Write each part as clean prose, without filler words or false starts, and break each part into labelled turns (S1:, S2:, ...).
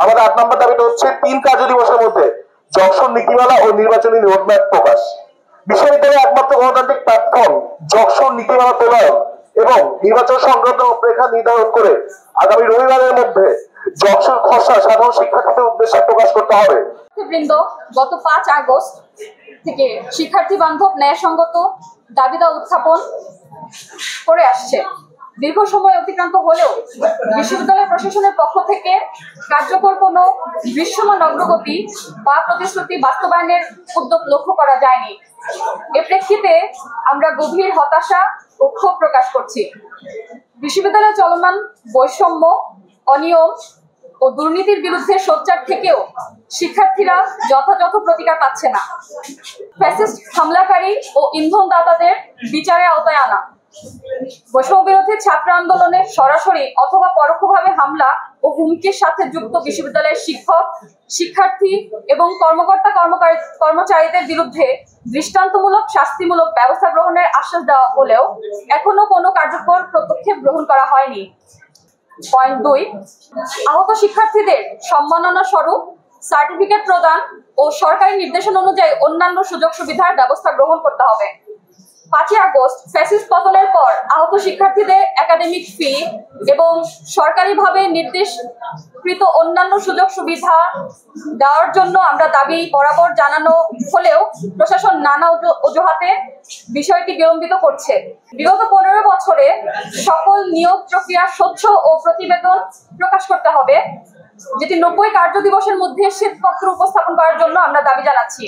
S1: আমাদের ৮ নম্বর দাবিটা হচ্ছে ৩ কার্য দিবসের মধ্যে যকসন নীতিমালা ও নির্বাচনী রোডম্যাপ প্রকাশ। বিশ্ববিদ্যালয়ের একমাত্র গণতান্ত্রিক প্ল্যাটফর্ম যকসন নীতিমালা প্রণয়ন এবং নির্বাচন সংক্রান্ত রূপরেখা নির্ধারণ করে আগামী রবিবারের মধ্যে যকসন খসড়া সাধারণ শিক্ষার্থীদের উদ্দেশ্যে প্রকাশ করতে হবে।
S2: বৃন্দ গত ৫ আগস্ট থেকে শিক্ষার্থী বান্ধব ন্যায়সঙ্গত দাবিদাওয়া উত্থাপন করে আসছে। দীর্ঘ সময় অতিক্রান্ত হলেও বিশ্ববিদ্যালয় প্রশাসনের পক্ষ থেকে কার্যকর কোনো দৃশ্যমান অগ্রগতি বা প্রতিশ্রুতি বাস্তবায়নের উদ্যোগ লক্ষ্য করা যায়নি। এ প্রেক্ষিতে আমরা গভীর হতাশা ও ক্ষোভ প্রকাশ করছি। বিশ্ববিদ্যালয়ে চলমান বৈষম্য, অনিয়ম ও দুর্নীতির বিরুদ্ধে সোচ্চার থেকেও শিক্ষার্থীরা যথাযথ প্রতিকার পাচ্ছে না। ফ্যাসিস্ট হামলাকারী ও ইন্ধনদাতাদের বিচারের আওতায় আনা, বৈষম্য বিরোধী ছাত্র আন্দোলনে সরাসরি অথবা পরোক্ষভাবে হামলা ও হুমকির সাথে যুক্ত বিশ্ববিদ্যালয়ের শিক্ষক, শিক্ষার্থী এবং কর্মচারীদের বিরুদ্ধে দৃষ্টান্তমূলক শাস্তিমূলক ব্যবস্থা গ্রহণের আশ্বাস দেওয়া হলেও এখনো কোনো কার্যকর পদক্ষেপ গ্রহণ করা হয়নি। পয়েন্ট ২, আহত শিক্ষার্থীদের সম্মাননা স্বরূপ সার্টিফিকেট প্রদান ও সরকারি নির্দেশনা অনুযায়ী অন্যান্য সুযোগ সুবিধার ব্যবস্থা গ্রহণ করতে হবে। ৫ আগস্ট ফ্যাসিস্ট পতনের পর আহত শিক্ষার্থীদের একাডেমিক ফি এবং সরকারিভাবে নির্দেশকৃত অন্যান্য সুযোগ সুবিধা দেওয়ার জন্য আমরা দাবি বরাবর জানানো হলেও প্রশাসন নানা অজুহাতে বিষয়টি বিলম্বিত করছে। বিগত ১৫ বছরে সকল নিয়োগ প্রক্রিয়া স্বচ্ছ ও প্রতিবেদন প্রকাশ করতে হবে, যেটি ৯০ কার্য দিবসের মধ্যে শ্বেতপত্র উপস্থাপন করার জন্য আমরা দাবি জানাচ্ছি।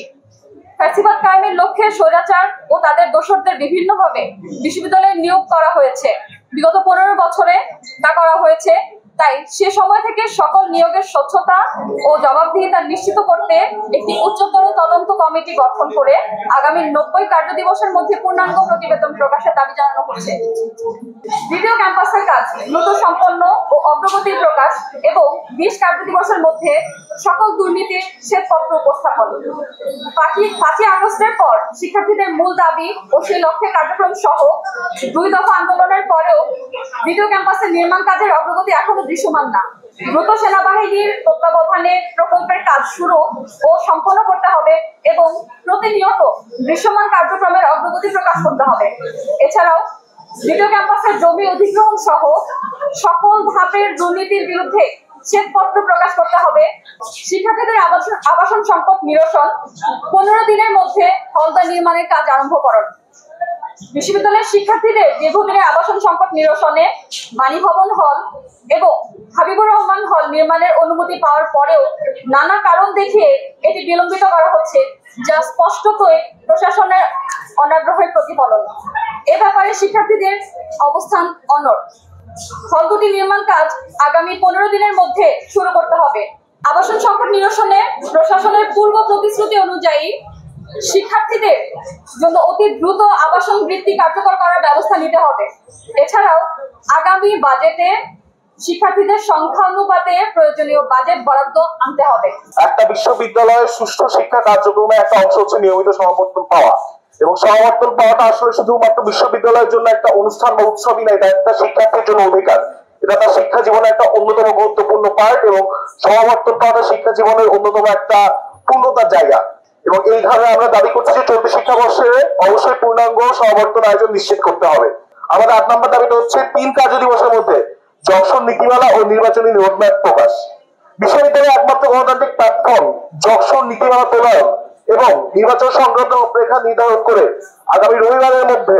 S2: ফ্যাসিবাদ কায়েমের লক্ষ্যে স্বৈরাচার ও তাদের দোসরদের বিভিন্নভাবে বিশ্ববিদ্যালয়ে নিয়োগ করা হয়েছে। বিগত ১৫ বছরে তা করা হয়েছে। তাই সে সময় থেকে সকল নিয়োগের স্বচ্ছতা ও জবাবদিহিতা নিশ্চিত করতে একটি উচ্চতর তদন্ত কমিটি গঠন করে আগামী ৯০ কার্য দিবসের মধ্যে পূর্ণাঙ্গ প্রতিবেদন প্রকাশের দাবি জানানো হচ্ছে। দ্বিতীয় ক্যাম্পাসের কাজ দ্রুত সম্পন্ন ও অগ্রগতির প্রকাশ এবং ২০ কার্য দিবসের মধ্যে সকল দুর্নীতির শ্বেতপত্র উপস্থাপন। ৫ আগস্টের পর শিক্ষার্থীদের মূল দাবি ও সেই লক্ষ্যে কার্যক্রম সহ ২ দফা আন্দোলনের পরেও দ্বিতীয় ক্যাম্পাসের নির্মাণ কাজের অগ্রগতি এখনো দৃশ্যমান না। দ্রুত সেনাবাহিনীর তত্ত্বাবধানে প্রকল্পের কাজ শুরু ও সম্পন্ন করতে হবে এবং প্রতিনিয়ত দৃশ্যমান কার্যক্রমের অগ্রগতি প্রকাশ করতে হবে। এছাড়াও দ্বিতীয় ক্যাম্পাসের জমি অধিগ্রহণ সহ সকল ধাপের দুর্নীতির বিরুদ্ধে শ্বেতপত্র প্রকাশ করতে হবে। শিক্ষার্থীদের আবাসন সংকট নিরসন, ১৫ দিনের মধ্যে হলদা নির্মাণের কাজ আরম্ভকরণ। বিশ্ববিদ্যালয়ের শিক্ষার্থীদের দীর্ঘদিনের আবাসন সংকট নিরসনে বাণীভবন হল এবং হাবিবুর রহমান হল নির্মাণের অনুমতি পাওয়ার পরেও নানা কারণ দেখিয়ে এটি বিলম্বিত করা হচ্ছে, যা স্পষ্টতই প্রশাসনের অনাগ্রহের প্রতিফলন। এ ব্যাপারে শিক্ষার্থীদের অবস্থান অনড়। হল দুটি নির্মাণ কাজ আগামী ১৫ দিনের মধ্যে শুরু করতে হবে। আবাসন সংকট নিরসনে প্রশাসনের পূর্ব প্রতিশ্রুতি অনুযায়ী শিক্ষার্থীদের জন্য অতি দ্রুত আবাসন বৃত্তি কার্যকর করার ব্যবস্থা নিতে হবে। এছাড়াও আগামী বাজেটে শিক্ষার্থীদের সংখ্যা অনুপাতে প্রয়োজনীয় বাজেট বরাদ্দ আনতে হবে।
S1: একটা বিশ্ববিদ্যালয়ের সুষ্ঠু শিক্ষা কার্যক্রমে একটা অংশ হচ্ছে নিয়মিত সমাবর্তন পাওয়া, এবং সমাবর্তন পাওয়াটা আসলে শুধুমাত্র বিশ্ববিদ্যালয়ের জন্য একটা অনুষ্ঠান বা উৎসবই না, এটা একটা শিক্ষার্থীর জন্য অধিকার। এটা তার শিক্ষা জীবনের একটা অন্যতম গুরুত্বপূর্ণ পার্ট, এবং সমাবর্তন পাওয়াটা শিক্ষা জীবনের অন্যতম একটা পূর্ণতার জায়গা। এবং এই ধারণা আমরা দাবি করছি যে চলতি শিক্ষাবর্ষে অবশ্যই পূর্ণাঙ্গ সমাবর্তন আয়োজন নিশ্চিত করতে হবে। আমাদের ৮ নম্বর দাবিটা হচ্ছে ৩ কার্য দিবসের মধ্যে যকসন নীতিমালা ও নির্বাচনী রোডম্যাপ প্রকাশ। বিশ্ববিদ্যালয়ের একমাত্র গণতান্ত্রিক প্ল্যাটফর্ম যকসন নীতিমালা প্রণয়ন এবং নির্বাচন সংক্রান্ত রূপরেখা নির্ধারণ করে আগামী রবিবারের মধ্যে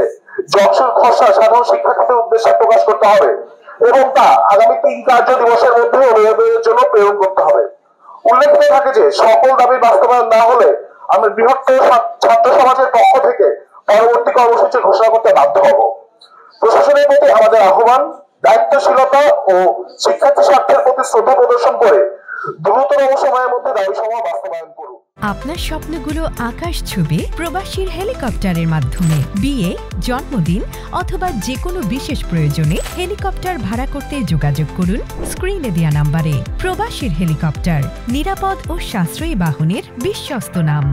S1: যকসন খসড়া সাধারণ শিক্ষার্থীদের উদ্দেশ্যে প্রকাশ করতে হবে এবং তা আগামী ৩ কার্য দিবসের মধ্যে অনুমোদনের জন্য প্রেরণ করতে হবে। উল্লেখিত থাকে যে সকল দাবি বাস্তবায়ন না হলে আমরা বৃহত্তর ছাত্র সমাজের পক্ষ থেকে পরবর্তী কর্মসূচি ঘোষণা করতে বাধ্য হব। প্রশাসনের প্রতি আমাদের আহ্বান, দায়িত্বশীলতা ও শিক্ষার্থী স্বার্থের প্রতি শ্রদ্ধা প্রদর্শন করে দ্রুততম সময়ের মধ্যে দাবিসমূহ বাস্তবায়ন করুন।
S3: আপনার স্বপ্নগুলো আকাশ ছুবে প্রবাসীর হেলিকপ্টারের মাধ্যমে। বিয়ে, জন্মদিন অথবা যে কোনো বিশেষ প্রয়োজনে হেলিকপ্টার ভাড়া করতে যোগাযোগ করুন স্ক্রিনে দেয়া নাম্বারে। প্রবাসীর হেলিকপ্টার, নিরাপদ ও সাশ্রয়ী বাহনের বিশ্বস্ত নাম।